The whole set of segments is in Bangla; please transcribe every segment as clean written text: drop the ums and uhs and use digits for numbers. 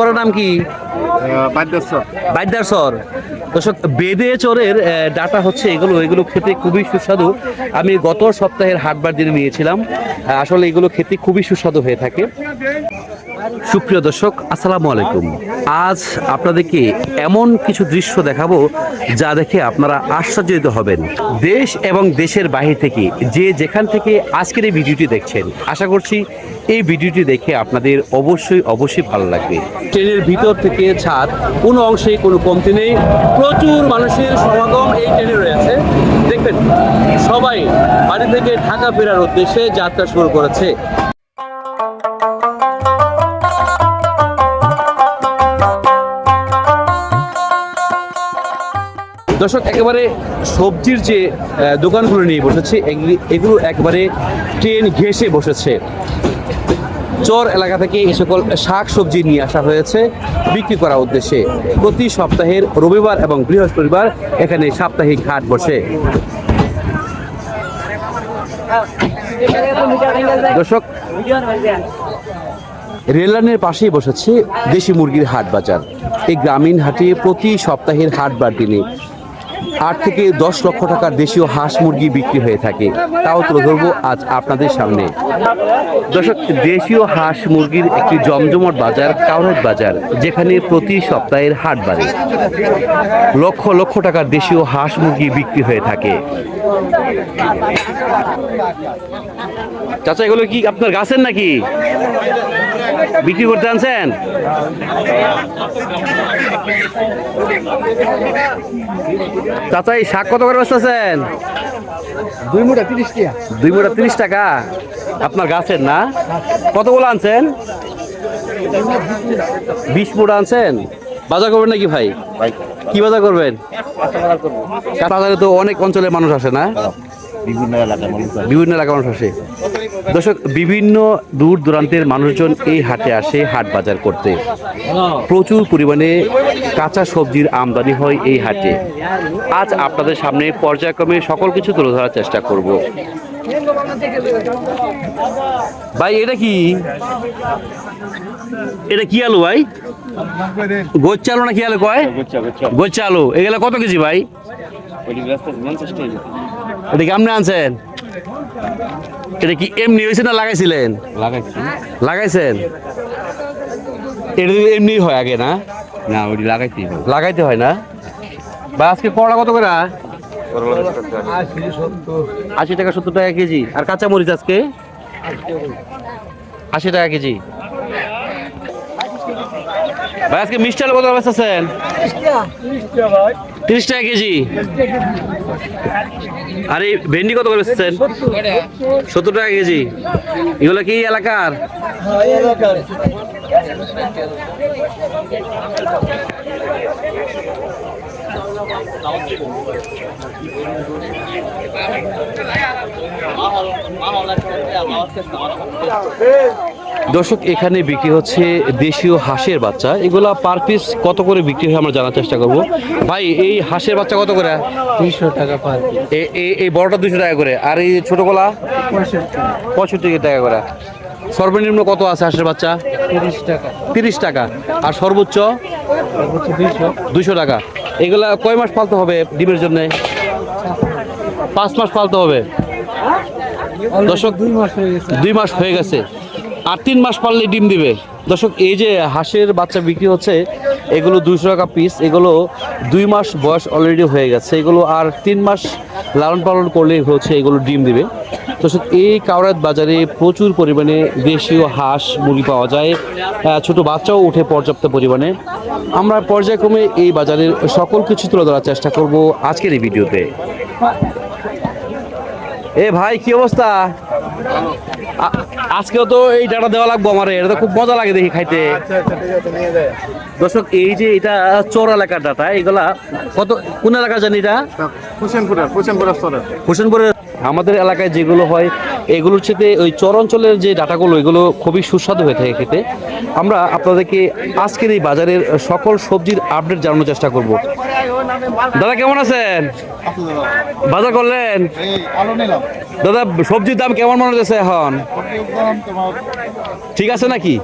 সরের নাম কি? বাইদার সর। দর্শক, বেদে চরের ডাটা হচ্ছে এগুলো খেতে খুবই সুস্বাদু। আমি গত সপ্তাহের হাটবার দিনে নিয়েছিলাম। আসলে এগুলো খেতে খুবই সুস্বাদু হয়ে থাকে। সুপ্রিয় দর্শক, আসসালামু আলাইকুম। আজ আপনাদেরকে এমন কিছু দৃশ্য দেখাবো যা দেখে আপনারা আশ্চর্যিত হবেন। দেশ এবং দেশের বাহির থেকে যে যেখান থেকে আজকের এই ভিডিওটি দেখছেন, আশা করছি এই ভিডিওটি দেখে আপনাদের অবশ্যই ভালো লাগবে। ট্রেনের ভিতর থেকে ছাদ, কোনো অংশে কোনো কমতি নেই। প্রচুর মানুষের সমাগম এই ট্রেনে রয়েছে। দেখবেন সবাই বাড়ি থেকে ঢাকা ফেরার উদ্দেশ্যে যাত্রা শুরু করেছে। দর্শক, একেবারে সবজির যে দোকানগুলো নিয়ে বসেছে এগুলো একবারে ট্রেন ঘেঁষে বসেছে। চর এলাকা থেকে এই সকল শাক সবজি নিয়ে আসা হয়েছে বিক্রি করার উদ্দেশ্যে। প্রতি সপ্তাহের রবিবার এবং বৃহস্পতিবার এখানে সাপ্তাহিক হাট বসে। দর্শক, রেললাইনের পাশেই বসেছে দেশি মুরগির হাট বাজার। এই গ্রামীণ হাটে প্রতি সপ্তাহের হাটবার দিনে 8 থেকে 10 লক্ষ টাকার দেশীয় হাঁস মুরগি বিক্রি হয়ে থাকে। তাও তুলে ধরবো আজ আপনাদের সামনে। দর্শক, দেশীয় হাঁস মুরগির একটি জমজমট বাজার কাউরত বাজার, যেখানে প্রতি সপ্তাহের হাট বাড়ে। লক্ষ লক্ষ টাকার দেশীয় হাঁস মুরগি বিক্রি হয়ে থাকে। চাচা, এগুলো কি আপনার গাছের নাকি বিক্রি করতে আনছেন? চাচা, এই শাক কত করে বেচতেছেন? 2 মুঠা 30 টাকা। 2 মুঠা 30 টাকা। আপনার গাছের না? কতগুলো আনছেন? 20 মুঠা আনছেন। বাজার করবেন নাকি ভাই? কি বাজার করবেন? বাজারে তো অনেক অঞ্চলের মানুষ আসে না? বিভিন্ন এলাকার মানুষ আসে। দর্শক, বিভিন্ন দূর দূরান্তের মানুষজন এই হাটে আসে হাট বাজার করতে। প্রচুর পরিমাণে কাঁচা সবজির আমদানি হয় এই হাটে। আজ আপনাদের সামনে পর্যায়ক্রমে সকল কিছু তুলে ধরার চেষ্টা করব। ভাই, এটা কি আলু ভাই? গোচ্চা আলু না কি আলু কয়? গোচ্চা আলু। এগুলা কত কেজি ভাই? এটা কি আপনি আনছেন? এটা কি এমনি হয়েছে না লাগাইছিলেন? লাগাইছেন। এটা এমনি হয় আগে না? না, ওই লাগাইতে হয় না। বা আজকে করলা কত করে? 80 টাকা 70 টাকা কেজি। আর কাঁচা মরিচ আজকে 80 টাকা কেজি। ভাই, আজকে মিষ্টি আলু কত বেচতেছেন? 30 টাকা কেজি। আর এই ভেন্ডি কত করে বেচতেছেন? 70 টাকা কেজি। এগুলো কি এলাকার? দর্শক, এখানে বিক্রি হচ্ছে দেশীয় হাঁসের বাচ্চা। এগুলা পার পিস কত করে বিক্রি হয় আমরা জানার চেষ্টা করব। ভাই, এই হাঁসের বাচ্চা কত করে? 200 টাকা পার। এই বড়টা 200 টাকা করে। আর এই ছোটগুলা 65 টাকা করে। সর্বনিম্ন কত আছে হাঁসের বাচ্চা? 30 টাকা। আর সর্বোচ্চ 200 টাকা। এগুলা কয় মাস পালতে হবে ডিমের জন্য? 5 মাস পালতে হবে। দর্শক, 2 মাস হয়ে গেছে। আর 3 মাস পারলে ডিম দিবে। দর্শক, এই যে হাঁসের বাচ্চা বিক্রি হচ্ছে, এগুলো 200 টাকা পিস। এগুলো 2 মাস বয়স অলরেডি হয়ে গেছে। এগুলো আর 3 মাস লালন পালন করলেই হচ্ছে এগুলো ডিম দিবে। দর্শক, এই কাউরাত বাজারে প্রচুর পরিমাণে দেশীয় হাঁস মুরগি পাওয়া যায়। ছোট বাচ্চাও উঠে পর্যাপ্ত পরিমাণে। আমরা পর্যায়ক্রমে এই বাজারের সকল কিছু তুলে ধরার চেষ্টা করব আজকের এই ভিডিওতে। এ ভাই, কি অবস্থা? আজকেও তো এই ডাটা দেওয়া লাগবো আমারে। এটা তো খুব মজা লাগে দেখি খাইতে। দর্শক, এই যে এটা চর এলাকার ডাটা, এগুলা কত, কোন এলাকা জানি এটা? হোসেনপুরের। আমাদের এলাকায় যেগুলো হয় এগুলোর সাথে ওই চর অঞ্চলের যে ডাটাগুলো, এগুলো খুবই সুস্বাদু হয়ে থাকে খেতে। আমরা আপনাদেরকে আজকের এই বাজারের সকল সবজির আপডেট জানানোর চেষ্টা করব। দাদা, কেমন আছেন? বাজার করলেন? দাদা, সবজির দাম কেমন মনে হচ্ছে এখন? ঠিক আছে নাকি?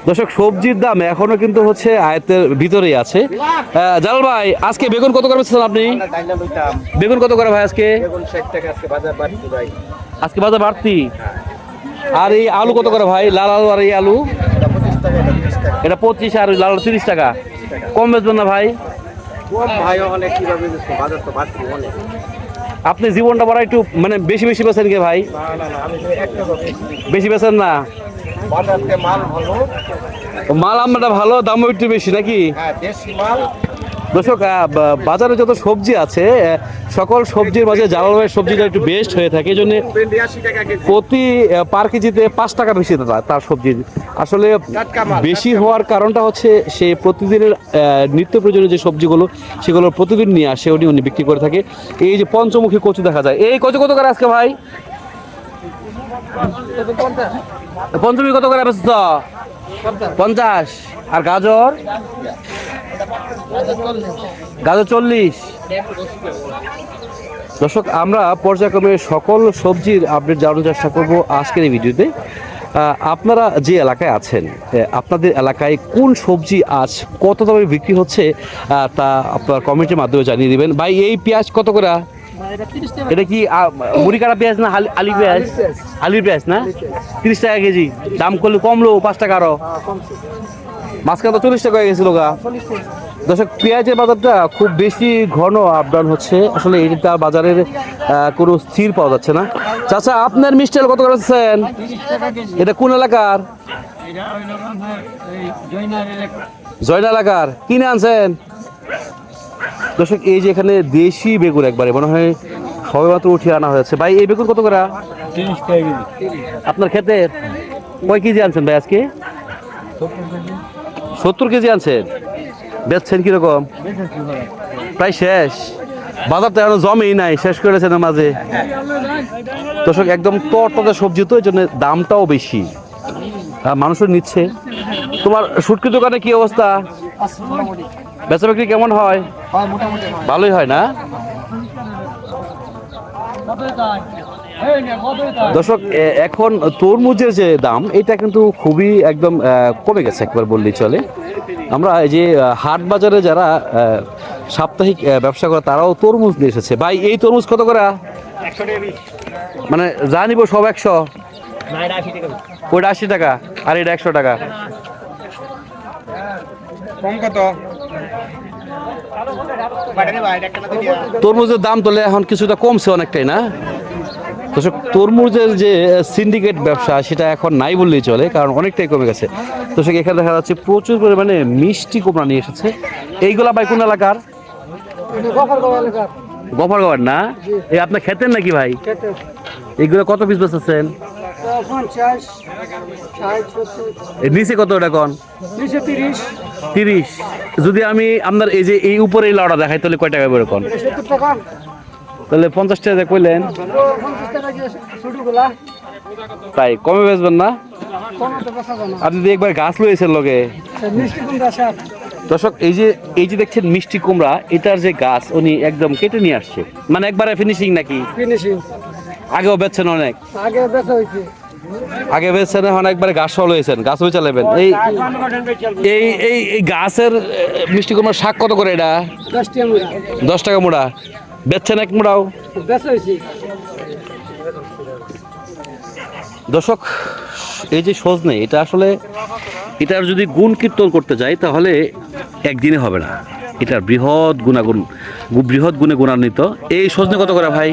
দর্শক সবজির দাম এখনো কিন্তু হচ্ছে আয়ত্তের ভিতরেই আছে। জালাল ভাই আজকে বেগুন কত করে বেচছেন আপনি? বেগুন কত করে ভাই আজকে? আজকে বাজার বাড়তি। আর এই আলু কত করে ভাই? লাল আলু আর এই আলু এটা 25 আর লাল 30 টাকা। কম বেচবেন না ভাই? আপনি জীবনটা বড় একটু মানে বেশি বেশি বেচেন কে ভাই? বেশি বেচেন না? মাল আমরা ভালো, দাম একটু বেশি নাকি? দর্শক বাজারে যত সবজি আছে সকল সবজির মাঝে জালাল ভাইয়ের সবজিটা একটু বেস্ট হয়ে থাকে, এই জন্য প্রতি পার কেজিতে 5 টাকা বেশি তার সবজি। আসলে বেশি হওয়ার কারণটা হচ্ছে সে প্রতিদিনের নিত্য প্রয়োজনীয় যে সবজিগুলো সেগুলো প্রতিদিন নিয়ে আসে, উনি বিক্রি করে থাকে। এই যে পঞ্চমুখী কচু দেখা যায়, এই কচু কত করে আজকে ভাই? পঞ্চমুখী কত করে বেচছ? 50। আর গাজর? গাজর 40। দর্শক আমরা পর্যায়ক্রমে সকল সবজির আপডেট জানানোর চেষ্টা করব আজকের এই ভিডিওতে। আপনারা যে এলাকায় আছেন, আপনাদের এলাকায় কোন সবজি আজ কত দামে বিক্রি হচ্ছে তা আপনার কমেন্টের মাধ্যমে জানিয়ে দিবেন। ভাই এই পেঁয়াজ কত করে? এটা কি মুড়ি কাটা পেঁয়াজ না আলি পেঁয়াজ? আলির পেঁয়াজ না? 30 টাকা কেজি। দাম করলে কমলো 5 টাকা আরো। মাঝখানে তো 40 টাকা হয়ে গেছিল গা। দর্শক পেঁয়াজের বাজারটা খুব বেশি ঘন আপ ডাউন হচ্ছে, আসলে এটা বাজারের কোনো স্থির পাওয়া যাচ্ছে না। চাচা আপনার মিষ্টি আলু কত করেছেন? এটা কোন এলাকার? জয়না এলাকার। কিনে আনছেন? দর্শক এই যে এখানে দেশি বেগুন একবারে মনে হয় সবে মাত্র উঠিয়ে আনা হয়েছে। ভাই এই বেগুন কত করে? 30 টাকা কেজি। আপনার ক্ষেতের কয় কেজি আনছেন ভাই আজকে? 70 কেজি আনছেন। বেচছেন কিরকম? প্রায় শেষ। বাজার তো এখনো জমেই নাই, শেষ করেছেন মাঝে। দর্শক একদম তরতাজা সবজি তো, এই জন্য দামটাও বেশি, মানুষও নিচ্ছে। তোমার শুটকি দোকানে কি অবস্থা? বেচা বিক্রি কেমন হয়? ভালোই হয় না? দর্শক এখন তরমুজের যে দাম এটা কিন্তু খুবই একদম কমে গেছে একবার বললেই চলে। আমরা এই যে হাট বাজারে যারা সাপ্তাহিক ব্যবসা করে তারাও তরমুজ নিয়ে এসেছে। ভাই এই তরমুজ কত করে? মানে যা নিব সব 100? ওইটা 80 টাকা আর এটা 100 টাকা। তরমুজের দাম তোলে এখন কিছুটা কমছে অনেকটাই না? তরমুজের যে সিন্ডিকেট ব্যবসা সেটা এখন নাই বললেই চলে, কারণ অনেকটাই কমে গেছে। তো সে এখানে দেখা যাচ্ছে প্রচুর পরিমাণে মিষ্টি কুমড়া নিয়ে এসেছে। এইগুলা ভাই কোন এলাকার? গফরগাঁওয়ের না? এই আপনার খেতেন নাকি ভাই? এইগুলো কত পিস বেচেছেন? 50, 60, 70। নিচে কত এটা কোন? 30। যদি আমি আপনার এই যে এই উপরে এই লাউটা দেখাই তাহলে কয় টাকা বের কোন? 70 টাকা। তাহলে 50 টাকা কইলেন, 50 টাকা দিয়ে ছোটগুলা। তাই কমে বেচবেন না? আপনি তো একবার গাছ লইছেন লগে। মিষ্টি কুমড়া স্যার। দর্শক এই যে দেখছেন মিষ্টি কুমড়া, এটার যে গাছ উনি একদম কেটে নিয়ে আসছে, মানে একবারে ফিনিশিং নাকি? ফিনিশিং। আগেও বেচছেন অনেক? আগে বেচা হইছে। আগে বেচছেন, এখন একবারে গাছ সল হয়েছেন, গাছ হয়ে চালাবেন। এই গাছের মিষ্টি কুমড়ার শাক কত করে এটা? 10 টাকা মুড়া। 10 টাকা মোড়া। বেচছেন এক মোড়াও? বেচা হইছে। দর্শক এই যে সজনে, এটা আসলে এটার যদি গুণ কীর্তন করতে যাই তাহলে একদিনে হবে না। এটার বৃহৎ গুণে গুণান্বিত। এই সজনে কত করে ভাই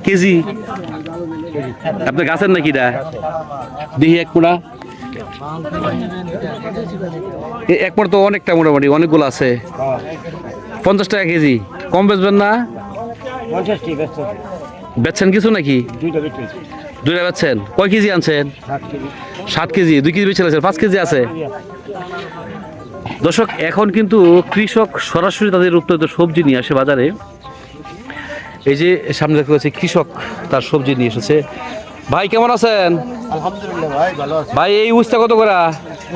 কেজি? আপনার গাছের নাকি এটা? দেখি এক মোড়া। এক মোড়া তো অনেকটা, মোটামুটি অনেকগুলো আছে। 50 টাকা কেজি। কম বেচবেন না? বেচছেন কিছু নাকি? দুইটা বেচছেন। কয় কেজি আনছেন? 7 কেজি। 2 কেজি বেচে 5 কেজি আছে। দর্শক এখন কিন্তু কৃষক সরাসরি তাদের উৎপাদিত সবজি নিয়ে আসে বাজারে। এই যে সামনে দেখতে পাচ্ছি কৃষক তার সবজি নিয়ে এসেছে। ভাই কেমন আছেন? আলহামদুলিল্লাহ ভাই, ভালো আছি। ভাই এই উস্তা কত করে?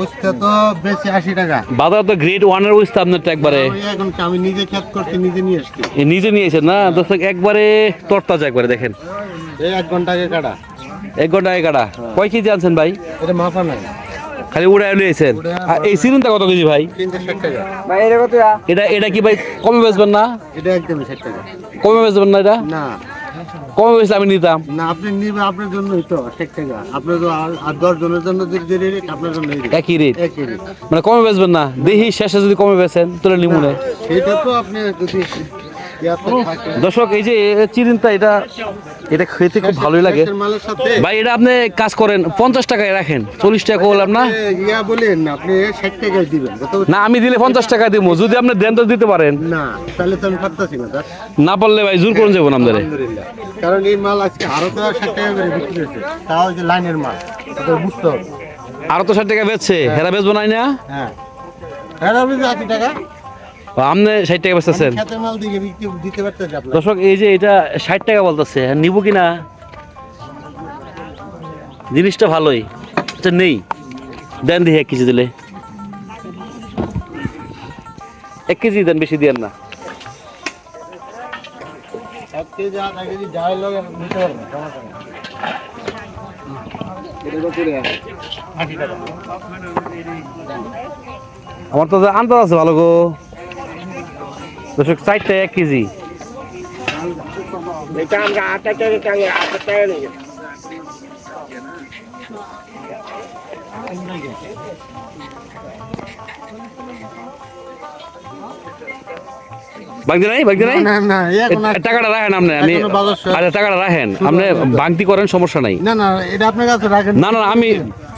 উস্তা তো বেশি 80 টাকা। বাজার তো গ্রেড 1 এর উস্তা আপনার তো একবারে। এখন আমি নিজে খেত করতে নিজে নিয়ে আসছি। নিজে নিয়েছেন না? দর্শক একবারে তরতাজা একবারে দেখেন। এই 1 ঘন্টা আগে কাটা। 1 ঘন্টা আগে কাটা। কয় কেজি আনছেন ভাই? এটা মাপা নাই। খালি উড়ায় লিয়েছেন। আর এই চিরুনটা কত কেজি ভাই? 360 টাকা। এটা কি ভাই কমে বেচবেন না? এটা একদমই 60 টাকা। কমে বেচবেন না এটা? না কমে বেচলে আমি নিতাম। না, আপনি নিবে আপনার জন্যই তো 60 টাকা। আপনার তো আর 10 জনের জন্য যে রেট আপনার জন্য এই rate। একই রেট, একই rate। মানে কমে বেচবেন না? দেখি শেষে যদি কমে বেচেন তাহলে নিমুনে। সেটা তো আপনি যদি ইয়াতে থাকে। দর্শক এই যে চিরিনটা, এটা খেতে খুব ভালোই লাগে দেশের মালের সাথে ভাই। এটা আপনি কাজ করেন 50 টাকায় রাখেন, 40 টাকা করলাম না? ইয়া বলেন না, আপনি 60 টাকায় দিবেন। না আমি দিলে 50 টাকা দিব, যদি আপনি দেন তো দিতে পারেন। না, তাহলে তো আমি পারতাছি না দাদা। না পারলে ভাই জোর করুন যাবো না আমাদের। আলহামদুলিল্লাহ। কারণ এই মাল আজকে আরো তো 60 টাকা করে বিক্রি হচ্ছে, তাও যে লাইনের মাল, এটা বুঝতে হবে। আরো তো 60 টাকা বেচছে, হেরা বেচবো নাই না? হ্যাঁ, হ্যাঁ, আপনি 80 টাকা আপনি 60 টাকা বেচতেছেন। খেতের মাল দিয়ে দিতে পারতেছি আপনার। দর্শক এই যে এটা 60 টাকা বলতেছে, নিবো কিনা? জিনিসটা ভালোই, এটা নেই। দেন দিয়ে 1 কেজি দিলে, 1 কেজি দেন, বেশি দিয়েন না। 1 কেজি আধা কেজি যাই লাগে নিতে পারবেন, সমস্যা নেই। এটা কত রে? 80 টাকা। আমার তো আন্দাজ আছে ভালো গো। দর্শক 60 টাকা 1 কেজি। এটা আমরা 8 টাকা টাকা 8 টাকা নেই। বাগদি নাই, বাগদি নাই? না না, এখন আর টাকাটা রাখেন আপনি, আমি এখনো বাজার শেষ। আচ্ছা টাকাটা রাখেন, আপনি বাগদি করেন, সমস্যা নাই। না না, এটা আপনার কাছে রাখেন। না না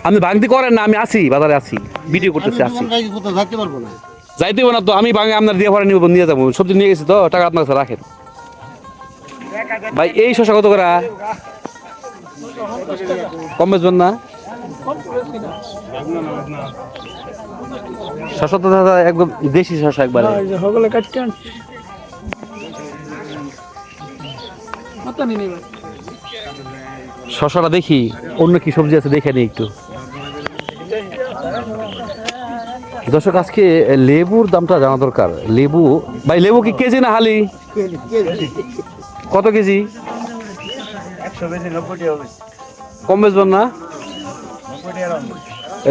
আমি বাগদি করেন না, আমি আছি বাজারে, আছি ভিডিও করতেছি, আছি। আমি দোকান কোথাও যেতে পারবো না। যাইতে হবে না তো, আমি ভাঙে আপনার দিয়ে পরে নিয়ে যাবো। সবজি নিয়ে গেছি তো, টাকা আপনার কাছে রাখেন ভাই। এই শশা কত করে? কম বেচবেন না? শশা তো দাদা একদম দেশি শশা একবারে। শশাটা দেখি অন্য কি সবজি আছে দেখে নিই একটু। দর্শক আজকে লেবুর দামটা জানা দরকার। লেবু ভাই, লেবু কি কেজি না হালি? কত কেজি? 100 বেশি 90 টাকা হবে। কম বেচবেন না?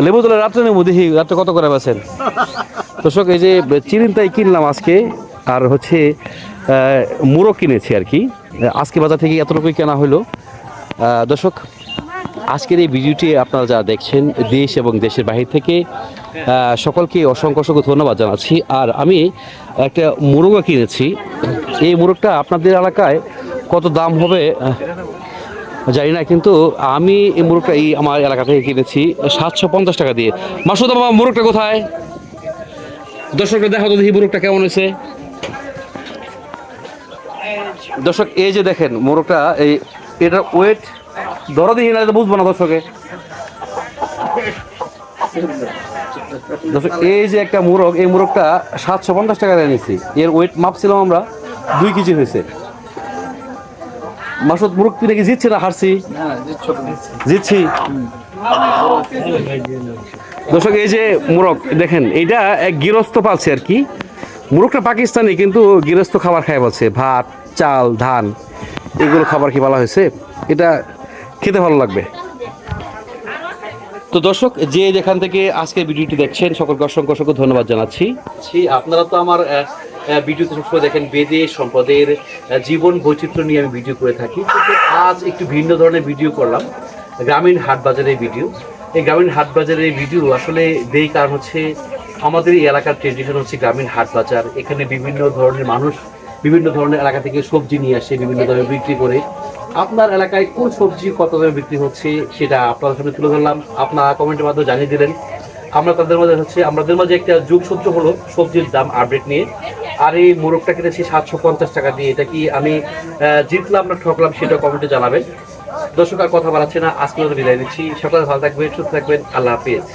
লেবু তাহলে রাত্রে নেবো, দেখি রাত্রে কত করে বেচেন। দর্শক এই যে চিরিনটাই কিনলাম আজকে, আর হচ্ছে মুরগ কিনেছি আর কি। আজকে বাজার থেকে এতটুকুই কেনা হলো। দর্শক আজকের এই ভিডিওটি আপনারা যারা দেখছেন দেশ এবং দেশের বাহির থেকে, সকলকে অসংখ্য অসংখ্য ধন্যবাদ জানাচ্ছি। আর আমি একটা মুরগও কিনেছি। এই মুরগটা আপনাদের এলাকায় কত দাম হবে জানি না, কিন্তু আমি এই মুরগটা আমার এলাকা থেকে কিনেছি 750 টাকা দিয়ে। মাসুদ আমার মুরগটা কোথায়? দর্শকরা দেখা তো দেখি মুরগটা কেমন হয়েছে। দর্শক এই যে দেখেন মোরগটা, এটার ওয়েট ধরো দেখি না, বুঝবো না দর্শকে। দর্শক এই যে একটা মোরগ, এই মোরগটা 750 টাকা দিয়ে নিয়েছি। এর ওয়েট মাপছিলাম আমরা, 2 কেজি হয়েছে। মাসুদ মুরগ কিনে কি জিতছি না হারছি? জিতছি। দর্শক এই যে মোরগ দেখেন, এইটা এক গৃহস্থ পালছে আর কি। মোরগটা পাকিস্তানি, কিন্তু গৃহস্থ খাবার খায় বলছে, ভাত চাল ধান এগুলো খাবার কি বলা হয়েছে। এটা খেতে ভালো লাগবে। তো দর্শক যে যেখান থেকে আজকে ভিডিওটি দেখছেন সকলকে অসংখ্য অসংখ্য ধন্যবাদ জানাচ্ছি। আপনারা তো আমার ভিডিওতে সবসময় দেখেন বেদে সম্পদের জীবন বৈচিত্র্য নিয়ে আমি ভিডিও করে থাকি, কিন্তু আজ একটু ভিন্ন ধরনের ভিডিও করলাম। গ্রামীণ হাট বাজারের ভিডিও। এই গ্রামীণ হাট বাজারের ভিডিও আসলে দেই কারণ হচ্ছে আমাদের এই এলাকার ট্রেডিশন হচ্ছে গ্রামীণ হাট বাজার। এখানে বিভিন্ন ধরনের মানুষ বিভিন্ন ধরনের এলাকা থেকে সবজি নিয়ে আসে, বিভিন্ন দামে বিক্রি করে। আপনার এলাকায় কোন সবজি কত দামে বিক্রি হচ্ছে সেটা আপনাদের সামনে তুলে ধরলাম, আপনারা কমেন্টের মাধ্যমে জানিয়ে দিলেন। আমরা তাদের মাঝে আমাদের মাঝে একটা যোগসূত্র হলো সবজির দাম আপডেট নিয়ে। আর এই মোরগটা কিনেছি 750 টাকা দিয়ে। এটা কি আমি জিতলাম না ঠকলাম সেটা কমেন্টে জানাবেন। দর্শক আর কথা বাড়াচ্ছে না, আজকে বিদায় দিচ্ছি। সকলে ভালো থাকবেন, সুস্থ থাকবেন, আল্লাহ হাফিজ।